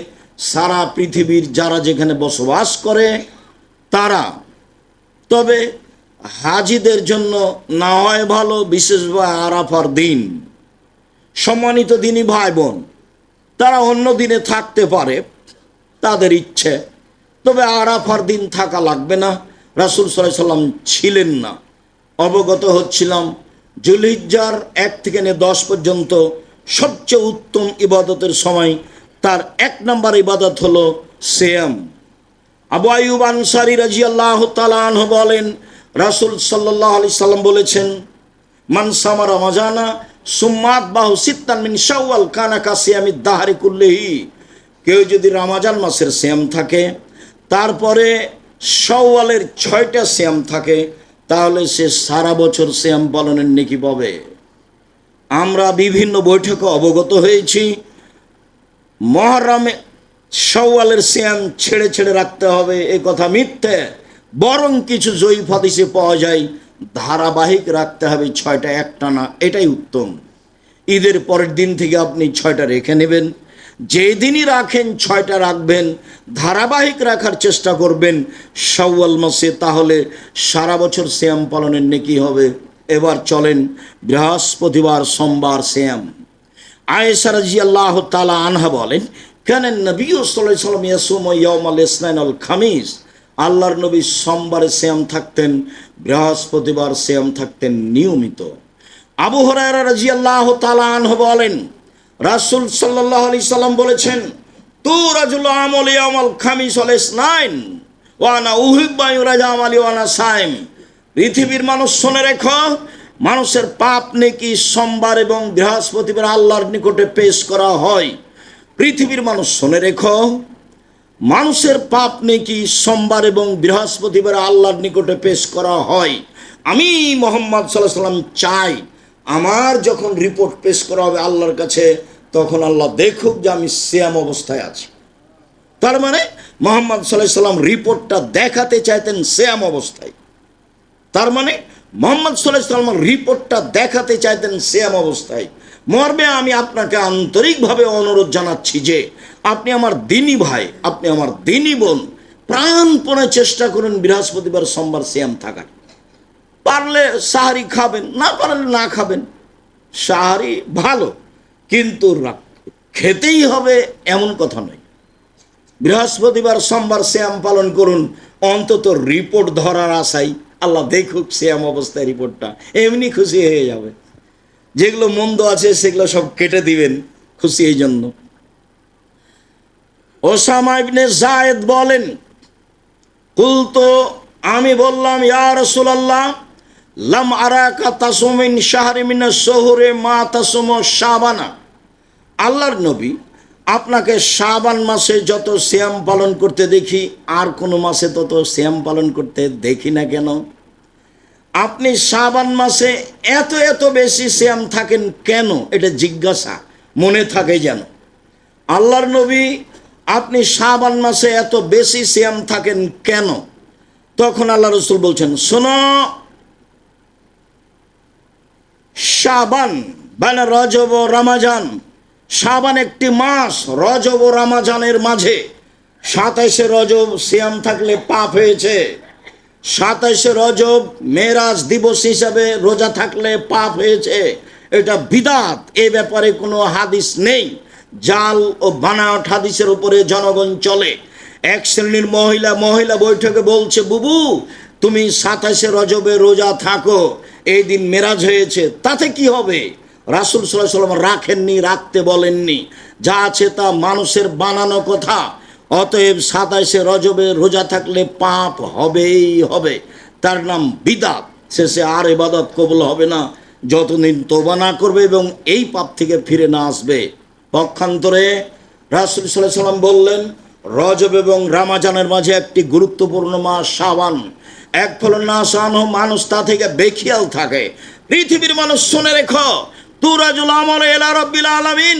সারা পৃথিবীর যারা যেখানে বসবাস করে তারা। তবে হাজিদের জন্য না হয় ভালো, বিশেষভাবে আরাফার দিন, সম্মানিত দিনী ভাই বোন, তারা অন্য দিনে থাকতে পারে, তাদের ইচ্ছে। তবে আরাফার দিন থাকা লাগবে না, রাসূল সাল্লাল্লাহু আলাইহি সাল্লাম ছিলেন না। অবগত হচ্ছিলাম জুলহিজ্জার 1 থেকে নিয়ে 10 পর্যন্ত সবচেয়ে উত্তম ইবাদতের সময়, তার 1 নম্বর ইবাদত হলো সিয়াম। আবু আইয়ুব আনসারী রাদিয়াল্লাহু তাআলা আনহু বলেন, রাসূল সাল্লাল্লাহু আলাইহি সাল্লাম বলেছেন, মান সামা রমাজানা সুম্মাত বাহু সিত্তান মিন শাওয়াল কানা কাসিয়ামিদ দাহরি কুল্লিহি। কেউ যদি রমজান মাসের সিয়াম থাকে, তারপরে শাওয়ালের 6টা সিয়াম থাকে, তাহলে সে সারা বছর সিয়াম পালনের নেকি পাবে। আমরা বিভিন্ন বৈঠকে অবগত হয়েছি মুহররমে শাওয়ালের সিয়াম ছেড়ে ছেড়ে রাখতে হবে, এ কথা মিথ্যে। বরং কিছু জয়ীফ হাদিসে পাওয়া যায় ধারাবাহিক রাখতে হবে 6টা একটানা, এটাই উত্তম। ঈদের পরের দিন থেকে আপনি 6টা রেখে নেবেন, যেদিনই রাখেন 6টা রাখবেন, ধারাবাহিক রাখার চেষ্টা করবেন শাওয়াল মাসে, তাহলে সারা বছর সিয়াম পালনের নেকি হবে। এবার চলেন বৃহস্পতিবার সোমবার সিয়াম। আয়েশা রাদিয়াল্লাহু তাআলা আনহা বলেন, কানান নবী সাল্লাল্লাহু আলাইহি ওয়াসাল্লাম ইয়াসুমু ইয়াওমাল ইসনাইন ওয়াল খামিস। আল্লাহর নবী সোমবারে সিয়াম থাকতেন, বৃহস্পতিবার সিয়াম থাকতেন নিয়মিত। আবু হুরায়রা রাদিয়াল্লাহু তাআলা আনহু বলেন, রাসূল সাল্লাল্লাহু আলাইহি সাল্লাম বলেছেন, তুরাজুল আমাল ইয়াওমাল খামিস ওয়াল ইসনাইন ওয়া আনা উহিব্বু ইউরাজা আমালি ওয়া আনা সাইম। পৃথিবীর মানুষ শুনে রেখো, মানুষের পাপ নেকি সোমবার এবং বৃহস্পতিবার আল্লাহর নিকটে পেশ করা হয়। পৃথিবীর মানুষ শুনে রেখো, মানুষের পাপ নেকি সোমবার এবং বৃহস্পতিবার আল্লাহর নিকটে পেশ করা হয়। আমি মুহাম্মদ সাল্লাল্লাহু আলাইহি সাল্লাম চাই আমার যখন রিপোর্ট পেশ করা হবে আল্লাহর কাছে, তখন আল্লাহ দেখুক যে আমি সিয়াম অবস্থায় আছি। তার মানে মুহাম্মদ সাল্লাল্লাহু আলাইহি সাল্লাম রিপোর্টটা দেখাতে চাইতেন সিয়াম অবস্থায়। তার মানে মুহাম্মদ সাল্লাল্লাহু আলাইহি সাল্লাম রিপোর্টটা দেখাতে চাইতেন সিয়াম অবস্থায়। মর্মে আমি আপনাকে আন্তরিকভাবে অনুরোধ জানাচ্ছি যে আপনি আমার দিনী ভাই, আপনি আমার দিনী বোন, প্রাণপণে চেষ্টা করুন বৃহস্পতিবার সোমবার সিয়াম থাকার। পারলে সাহারি খাবেন, না পারলে না খাবেন। সাহারি ভালো, কিন্তু খেতেই হবে এমন কথা নয়। বৃহস্পতিবার সোমবার সিয়াম পালন করুন, অন্তত রিপোর্ট ধরার আশায়। আল্লাহ দেখুক সিয়াম অবস্থায় রিপোর্টটা, এমনি খুশি হয়ে যাবে। যেগুলো মন্দ আছে সেগুলো সব কেটে দিবেন খুশি এই জন্য। ওসামা ইবনে যায়েদ বলেন, কুলতু, আমি বললাম, ইয়া রাসূলুল্লাহ, লাম আরাকা তাসুমিন শাহরি মিনাশ শুহুরে মা তাসুমু শাবানা। আল্লাহর নবী, আপনাকে শাবান মাসে যত সিয়াম পালন করতে দেখি, আর কোনো মাসে তত সিয়াম পালন করতে দেখি না কেন? আপনি শাবান মাসে এত এত বেশি সিয়াম থাকেন কেন? এটা জিজ্ঞাসা মনে থাকে যেন। আল্লাহর নবী, আপনি শাবান মাসে এত বেশি সিয়াম থাকেন কেন? তখন আল্লাহ রাসূল বলছেন, শোনো, শাবান মানে রজব ও রমজান, শাবান একটি মাস, রজব ও রমজানের মাঝে। 27শে রজব সিয়াম থাকলে পাপ হয়েছে, 27শে রজব মেরাজ দিবস হিসাবে রোজা থাকলে পাপ হয়েছে, এটা বিদআত। এ ব্যাপারে কোনো হাদিস নেই। জাল ও বানাওয়াট হাদিসের উপরে জনগণ চলে। এক শ্রেণীর মহিলা বৈঠকে বলছে, বুবু তুমি 27শে রজবে রোজা থাকো, এই দিন মেরাজ হয়েছে, তাতে কি হবে? রাসূল সাল্লাল্লাহু আলাইহি ওয়াসাল্লাম রাখেননি, রাখতে বলেননি। যা আছে তা মানুষের বানানো কথা। অতএব 27 রজবে রোজা থাকলে পাপ হবেই হবে, তার নাম বিদাত। শেষে আর ইবাদত কবুল হবে না যতদিন তওবা না করবে এবং এই পাপ থেকে ফিরে না আসবে। পক্ষান্তরে রাসূল সাল্লাল্লাহু আলাইহি সাল্লাম বললেন, রজব এবং রামাজানের মাঝে একটি গুরুত্বপূর্ণ মাস শাবান। এক ফলন না আসানো মানুষ তা থেকে বেখিয়াল থাকে। পৃথিবীর মানুষ শুনে রেখো, তুরাজুল আমল ইলা রাব্বিল আলামিন,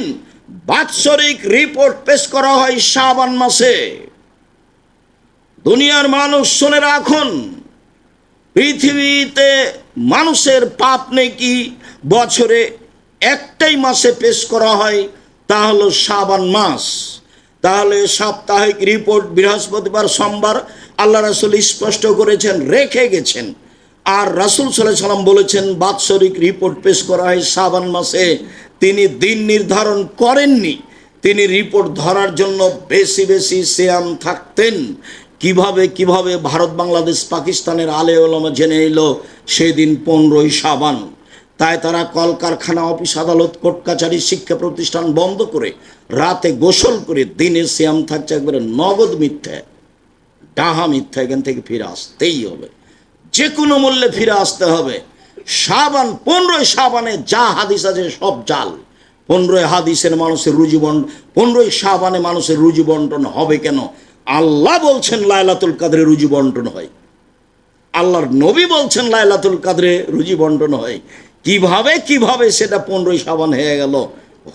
বাৎসরিক রিপোর্ট পেশ করা হয় শাবান মাসে। দুনিয়ার মানুষ শুনে রাখুন, পৃথিবীতে মানুষের পাপ নেকি বছরে একটাই মাসে পেশ করা হয়, তা হলো শাবান মাস। তাহলে সাপ্তাহিক রিপোর্ট বৃহস্পতিবার সোমবার আল্লাহ রাসূল স্পষ্ট করেছেন, রেখে গেছেন। আর রাসূল সাল্লাল্লাহু আলাইহি সাল্লাম বলেছেন বাৎসরিক রিপোর্ট পেশ করা হয় শাবান মাসে। তিনি দিন নির্ধারণ করেননি, তিনি রিপোর্ট ধরার জন্য বেশি বেশি সিয়াম থাকতেন। কিভাবে ভারত বাংলাদেশ পাকিস্তানের আলে ওলামা জেনে এলো সেদিন 15ই শাবান। তাই তারা কলকারখানা, অফিস আদালত, কোর্ট কাছারি, শিক্ষা প্রতিষ্ঠান বন্ধ করে রাতে গোসল করে দিনে সিয়াম থাকছে। একবারে নগদ মিথ্যা, ডাহা মিথ্যা। এখান থেকে ফিরে আসতেই হবে, যে কোনো মূল্যে ফিরে আসতে হবে। শাবান, 15ই শাবানে যা হাদিস আছে সব জাল। 15ই হাদিসের মানুষের রুজি বন্টন, 15ই শাবানে মানুষের রুজি বন্টন হবে কেন? আল্লাহ বলছেন লাইলাতুল কাদরে রুজি বন্টন হয়, আল্লাহর নবী বলছেন লাইলাতুল কাদরে রুজি বন্টন হয়। কিভাবে সেটা 15ই শাবান হয়ে গেল?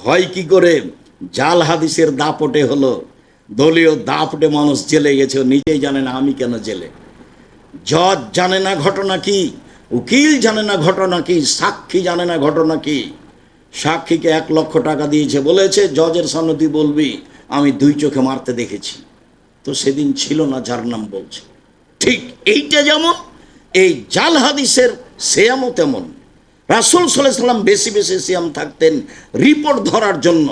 হয় কি করে? জাল হাদিসের দাপটে হলো, দলীয় দাপটে মানুষ জেলে গেছে, নিজেই জানে না আমি কেন জেলে। জজ জানে না ঘটনা কি, উকিল জানে না ঘটনা কি, সাক্ষী জানে না ঘটনা কি। সাক্ষীকে 1 লক্ষ টাকা দিয়েছে, বলেছে জজের সামনে তুই বলবি আমি 2 চোখে মারতে দেখেছি। তো সেদিন ছিল না যার নাম বলছে। ঠিক এইটা যেমন এই জাল হাদিসের সিয়ামও তেমন। রাসূল সাল্লাল্লাহু আলাইহি সাল্লাম বেশি বেশি সিয়াম থাকতেন রিপোর্ট ধরার জন্য।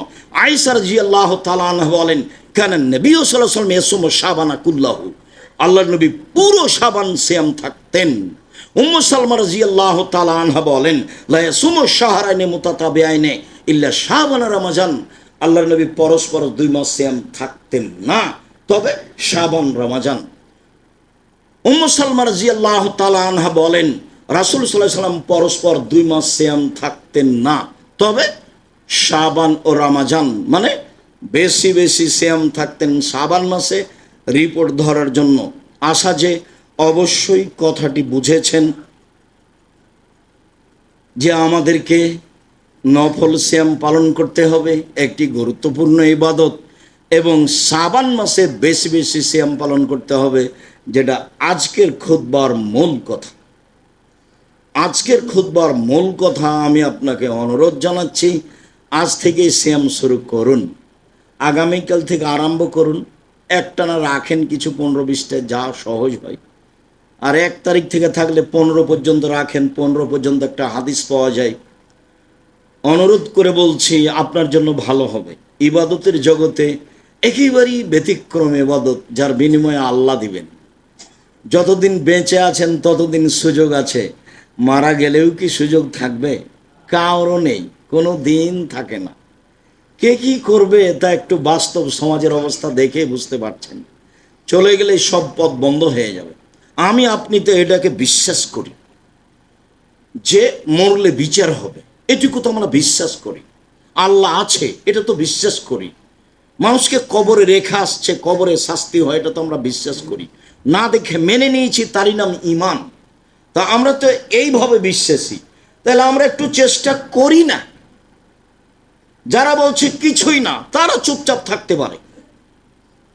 আয়েশা রাদিয়াল্লাহু তাআলা আনহা বলেন, কানা নবী সাল্লাল্লাহু আলাইহি ওয়াসাল্লাম ইয়াসুমু শাবানা কুল্লাহু, আল্লাহর নবী পুরো শাবান সিয়াম থাকতেন। উম্মু সালমা রাদিয়াল্লাহু তাআলা আনহা বলেন, লা ইয়াসুমু শাহরাইনি মুতাতাবিআইনি ইল্লা শাবান রমাজান, আল্লাহর নবী পরস্পর 2 মাস সিয়াম থাকতেন না, তবে শাবান রমাজান। উম্মু সালমা রাদিয়াল্লাহু তাআলা আনহা বলেন, রাসূল সাল্লাল্লাহু আলাইহি সাল্লাম পরস্পর 2 মাস সিয়াম থাকতেন না, তবে শাবান ও রমাজান, মানে বেশি বেশি সিয়াম থাকতেন শাবান মাসে রিপোর্ট ধরার জন্য। আশা যে অবশ্যই কথাটি বুঝেছেন যে আমাদেরকে নফল সিয়াম পালন করতে হবে, একটি গুরুত্বপূর্ণ ইবাদত, এবং শাবান মাসে বেশি বেশি সিয়াম পালন করতে হবে, যেটা আজকের খুতবার মূল কথা। আজকের খুতবার মূল কথা আমি আপনাকে অনুরোধ জানাচ্ছি, আজ থেকেই সিয়াম শুরু করুন, আগামীকাল থেকে আরম্ভ করুন। একটানা রাখেন কিছু 15-20টা, যা সহজ হয়। আর 1 তারিখ থেকে থাকলে 15 পর্যন্ত রাখেন, 15 পর্যন্ত একটা হাদিস পাওয়া যায়। অনুরোধ করে বলছি, আপনার জন্য ভালো হবে। ইবাদতের জগতে একেবারেই ব্যতিক্রম ইবাদত, যার বিনিময়ে আল্লাহ দিবেন। যতদিন বেঁচে আছেন ততদিন সুযোগ আছে, মারা গেলেও কি সুযোগ থাকবে? কারও নেই, কোনো দিন থাকে না। কে কি করবে তা একটু বাস্তব সমাজের অবস্থা দেখে বুঝতে পারছেন। চলে গেলে সব পথ বন্ধ হয়ে যাবে। আমি আপনি তো এটাকে বিশ্বাস করি যে মরলে বিচার হবে, এটুকু তো আমরা বিশ্বাস করি। আল্লাহ আছে, এটা তো বিশ্বাস করি। মানুষকে কবরে রেখে আসছে, কবরে শাস্তি হয়, এটা তো আমরা বিশ্বাস করি। না দেখে মেনে নিয়েছি, তারই নাম ঈমান। তা আমরা তো এইভাবে বিশ্বাসী, তাহলে আমরা একটু চেষ্টা করি না? যারা বলছে কিছুই না, তারা চুপচাপ থাকতে পারে,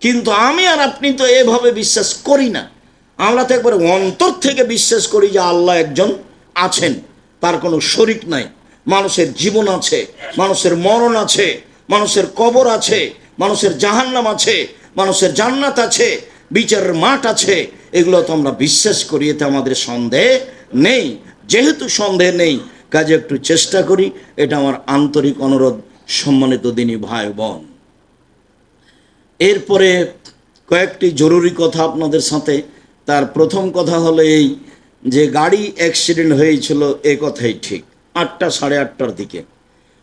কিন্তু আমি আর আপনি তো এভাবে বিশ্বাস করি না। আমরা তো একবারে অন্তর থেকে বিশ্বাস করি যে আল্লাহ একজন আছেন, তার কোনো শরিক নাই। মানুষের জীবন আছে, মানুষের মরণ আছে, মানুষের কবর আছে, মানুষের জাহান্নাম আছে, মানুষের জান্নাত আছে, বিচারের মাঠ আছে। এগুলো তো আমরা বিশ্বাস করি, এতে আমাদের সন্দেহ নেই। যেহেতু সন্দেহ নেই, কাজে একটু চেষ্টা করি, এটা আমার আন্তরিক অনুরোধ। সম্মানিত দিনী ভাই বোন, এরপরে কয়েকটি জরুরি কথা আপনাদের সাথে। তার প্রথম কথা হলো এই যে গাড়ি অ্যাক্সিডেন্ট হয়েছিল, এ কথাই ঠিক। 8টা, 8:30টার দিকে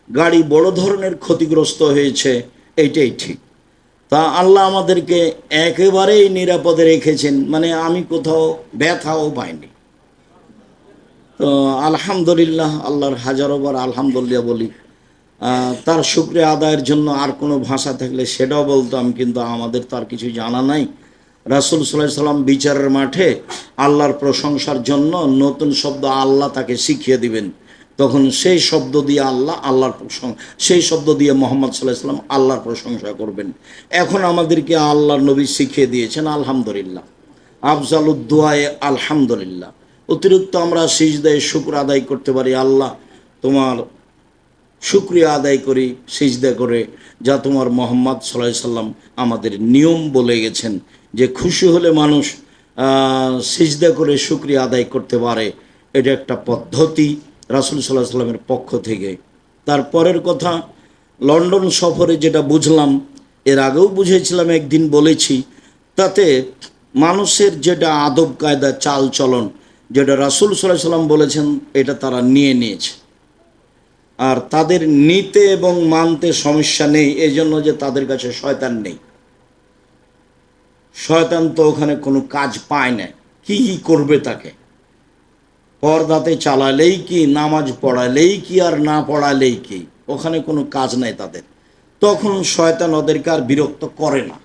গাড়ি বড় ধরনের ক্ষতিগ্রস্ত হয়েছে, এইটাই ঠিক। তা আল্লাহ আমাদেরকে একেবারেই নিরাপদে রেখেছেন, মানে আমি কোথাও ব্যথাও পাইনি। তো আলহামদুলিল্লাহ, আল্লাহর হাজারোবার আলহামদুলিল্লাহ বলি। তার শুকরিয়া আদায়ের জন্য আর কোনো ভাষা থাকলে সেটাও বলতাম, কিন্তু আমাদের তো আর কিছু জানা নাই। রাসূল সাল্লাল্লাহু আলাইহি সাল্লাম বিচারের মাঠে আল্লাহর প্রশংসার জন্য নতুন শব্দ আল্লাহ তাকে শিখিয়ে দিবেন, তখন সেই শব্দ দিয়ে আল্লাহর প্রশংসা, সেই শব্দ দিয়ে মুহাম্মদ সাল্লাল্লাহু আলাইহি সাল্লাম আল্লাহর প্রশংসা করবেন। এখন আমাদেরকে আল্লাহর নবী শিখিয়ে দিয়েছেন আলহামদুলিল্লাহ, আফজালুদ দুআয়ে আলহামদুলিল্লাহ। অতিরিক্ত আমরা সিজদায় শুকর আদায় করতে পারি। আল্লাহ তোমার শুকরিয়া আদায় করি সিজদা করে, যা তোমার মুহাম্মদ সাল্লাল্লাহু আলাইহি সাল্লাম আমাদের নিয়ম বলে গেছেন যে খুশি হলে মানুষ সিজদা করে শুকরিয়া আদায় করতে পারে। এটা একটা পদ্ধতি রাসূল সাল্লাল্লাহু আলাইহি সাল্লামের পক্ষ থেকে। তারপরের কথা, লন্ডন সফরে যেটা বুঝলাম, এর আগেও বুঝেছিলাম, একদিন বলেছি, তাতে মানুষের যেটা আদব কায়দা চাল চলন, যেটা রাসূল সাল্লাল্লাহু আলাইহি সাল্লাম বলেছেন, এটা তারা নিয়েছে। আর তাদের নিতে এবং মানতে সমস্যা নেই, এই জন্য যে তাদের কাছে শয়তান নেই। শয়তান তো ওখানে কোনো কাজ পায় না, কি করবে তাকে? পর্দাতে চালালেই কি, নামাজ পড়ালেই কি, আর না পড়ালেই কি, ওখানে কোনো কাজ নাই তাদের। তখন শয়তান ওদেরকে আর বিরক্ত করে না,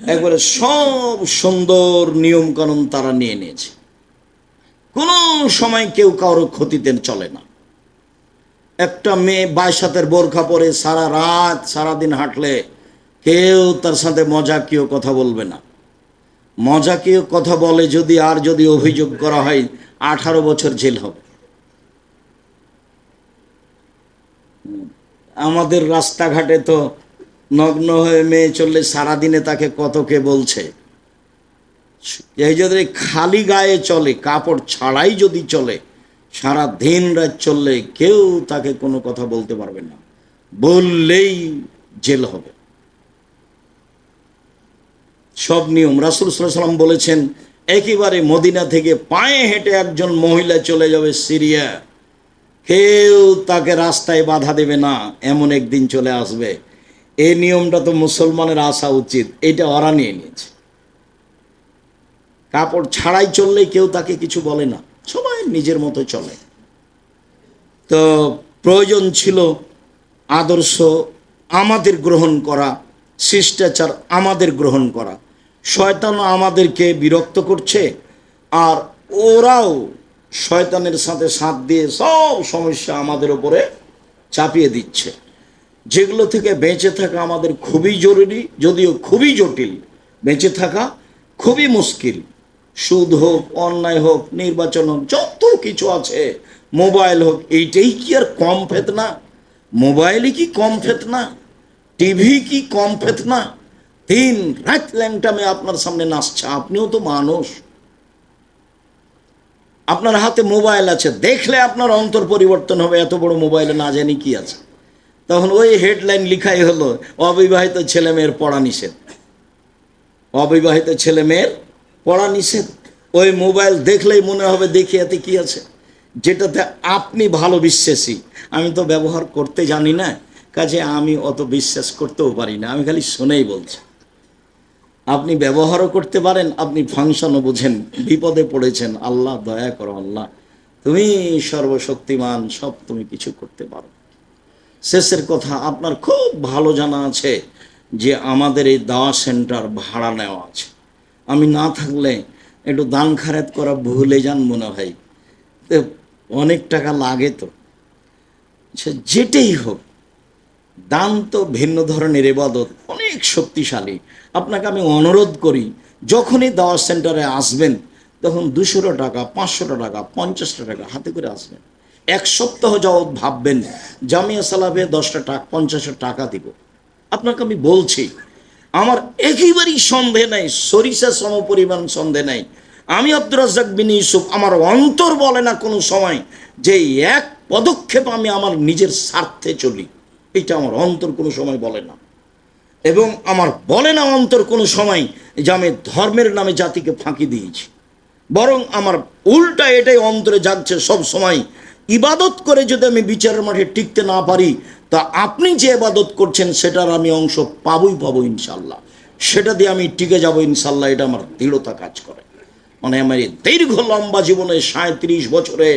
একবারে সব সুন্দর নিয়মকানুন তারা নিয়েছে। কোনো সময় কেউ কারোর ক্ষতিতে চলে না। একটা মেয়ে 22 হাতের বোরখা পরে সারা রাত সারাদিন হাঁটলে কেউ তার সাথে মজাকীয় কথা বলবে না। মজাকীয় কথা বলে যদি, আর যদি অভিযোগ করা হয়, 18 বছর জেল হবে। আমাদের রাস্তাঘাটে তো নগ্ন হয়ে মেয়ে চললে সারাদিনে তাকে কত কে বলছে। এই যদি খালি গায়ে চলে, কাপড় ছাড়াই যদি চলে, সারা দিন রাত চললে কেউ তাকে কোনো কথা বলতে পারবে না, বললেই জেল হবে। সব নিয়ম রাসূল সাল্লাল্লাহু আলাইহি সাল্লাম বলেছেন, একেবারে মদিনা থেকে পায়ে হেঁটে একজন মহিলা চলে যাবে সিরিয়া, কেউ তাকে রাস্তায় বাধা দেবে না, এমন একদিন চলে আসবে। এই নিয়মটা তো মুসলমানের আসা উচিত, এটা ওরা নিয়ে নিয়েছে। কাপড় ছাড়াই চললে কেউ তাকে কিছু বলে না, সবাই নিজের মতো চলে। তো প্রয়োজন ছিল আদর্শ আমাদের গ্রহণ করা, শিষ্টাচার আমাদের গ্রহণ করা। শয়তান আমাদেরকে বিরক্ত করছে, আর ওরাও শয়তানের সাথে সাথ দিয়ে সব সমস্যা আমাদের উপরে চাপিয়ে দিচ্ছে, যেগুলো থেকে বেঁচে থাকা আমাদের খুবই জরুরি, যদিও খুবই জটিল। বেঁচে থাকা খুবই মুশকিল। সুদ হোক, অন্যায় হোক, নির্বাচন হোক, যত কিছু আছে, মোবাইল হোক, এইটাই কি আর কম ফেতনা? মোবাইলই কি কম ফেতনা? টিভি কি কম ফেতনা? দিন রাত ল্যাংটামে আপনার সামনে নাচছে, আপনিও তো মানুষ। আপনার হাতে মোবাইল আছে, দেখলে আপনার অন্তর পরিবর্তন হবে, এত বড় মোবাইলে না জানি কি আছে। তখন ওই হেডলাইন লিখাই হলো, অবিবাহিত ছেলে মেয়ের পড়া নিষেধ, অবিবাহিত ছেলে মেয়ের পড়া নিষেধ। ওই মোবাইল দেখলেই মনে হবে দেখি এতে কি আছে, যেটাতে আপনি ভালো বিশ্বাসী। আমি তো ব্যবহার করতে জানি না, কাজে আমি অত বিশ্বাস করতেও পারি না, আমি খালি শুনেই বলছি। আপনি ব্যবহারও করতে পারেন, আপনি ফাংশনও বুঝেন, বিপদে পড়েছেন, আল্লাহ দয়া করো, আল্লাহ তুমি সর্বশক্তিমান, সব তুমি কিছু করতে পারো। শেষের কথা, আপনার খুব ভালো জানা আছে যে আমাদের এই দাওয়া সেন্টার ভাড়া নেওয়া আছে। আমি না থাকলে একটু দান খারাত করা ভুলে যান মনে হয়, তো অনেক টাকা লাগে। তো সে যেটাই হোক, দান তো ভিন্ন ধরনের ইবাদত, অনেক শক্তিশালী। আপনাকে আমি অনুরোধ করি, যখনই দাওয়া সেন্টারে আসবেন, তখন 200 টাকা, 500 টাকা, 50 টাকা হাতে করে আসবেন। এক সপ্তাহ যাবৎ ভাববেন জামিয়া সালাফে 10টা টাকা, 50 টাকা দিব। আপনাকে আমি বলছি, আমার একেবারেই সন্দেহ নাই, সরিষা সমপরিমাণ সন্দেহ নাই। আমি আব্দুর রাজ্জাক বিন ইউসুফ, আমার অন্তর বলে না কোনো সময় যে এক পদক্ষেপ আমি আমার নিজের স্বার্থে চলি, এটা আমার অন্তর কোনো সময় বলে না। এবং আমার বলে না অন্তর কোনো সময় যে আমি ধর্মের নামে জাতিকে ফাঁকি দিয়েছি, বরং আমার উল্টা এটাই অন্তরে জাগছে সব সময়, ইবাদত করে যদি আমি বিচারের মাঠে টিকতে না পারি, তা আপনি যে ইবাদত করছেন সেটার আমি অংশ পাবই পাবো ইনশাল্লাহ। সেটা দিয়ে আমি টিকে যাব ইনশাল্লাহ, এটা আমার দৃঢ়তা কাজ করে। মানে আমার এই দীর্ঘ লম্বা জীবনে 37 বছরে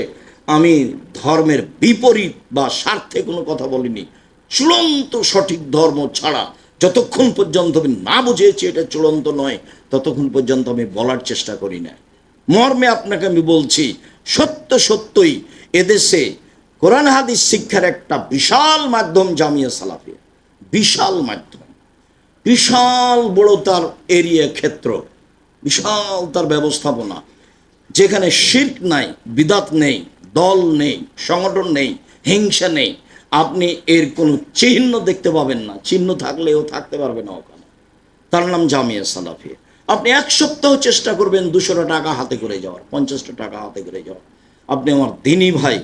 আমি ধর্মের বিপরীত বা স্বার্থে কোনো কথা বলিনি। চূড়ান্ত সঠিক ধর্ম ছাড়া যতক্ষণ পর্যন্ত আমি না বুঝেছি এটা চূড়ান্ত নয়, ততক্ষণ পর্যন্ত আমি বলার চেষ্টা করি না। মর্মে আপনাকে আমি বলছি, সত্য সত্যই এদেশে কোরআন হাদিস শিক্ষার একটা বিশাল মাধ্যম জামিয়া সালাফিয়া, বিশাল মাধ্যম, বিশাল বড় তার এরিয়া ক্ষেত্র, বিশাল তার ব্যবস্থাপনা, যেখানে শিরক নাই, বিদাত নেই, দল নেই, সংগঠন নেই, হিংসা নেই। আপনি এর কোনো চিহ্ন দেখতে পাবেন না, চিহ্ন থাকলেও থাকতে পারবে না ওখানে। তার নাম জামিয়া সালাফিয়া। আপনি 1 সপ্তাহ চেষ্টা করবেন 200টা টাকা হাতে করে যাওয়ার, 50টা টাকা হাতে করে যাওয়ার। আপনি আমার দিনী ভাই,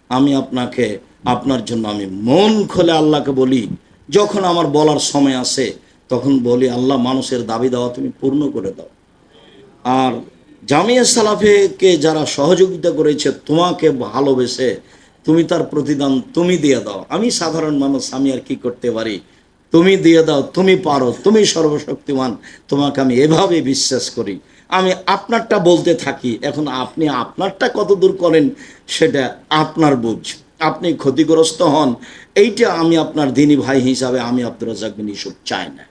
আমি আপনাকে, আপনার জন্য আমি মন খুলে আল্লাহকে বলি, যখন আমার বলার সময় আসে তখন বলি, আল্লাহ মানুষের দাবি দেওয়া তুমি পূর্ণ করে দাও। আর জামিয়া সালাফিকে যারা সহযোগিতা করেছে তোমাকে ভালোবেসে, তুমি তার প্রতিদান তুমি দিয়ে দাও। আমি সাধারণ মানুষ, আমি আর কি করতে পারি? তুমি দিয়ে দাও, তুমি পারো, তুমি সর্বশক্তিমান, তোমাকে আমি এভাবে বিশ্বাস করি। আমি আপনারটা বলতে থাকি। এখন আপনি আপনারটা কত দূর করেন সেটা আপনার বুঝ। আপনি ক্ষতিগ্রস্ত হন, এইটা আমি আপনার দিনী ভাই হিসাবে আমি আব্দুর রাজ্জাক বিন ইউসুফ চাই না।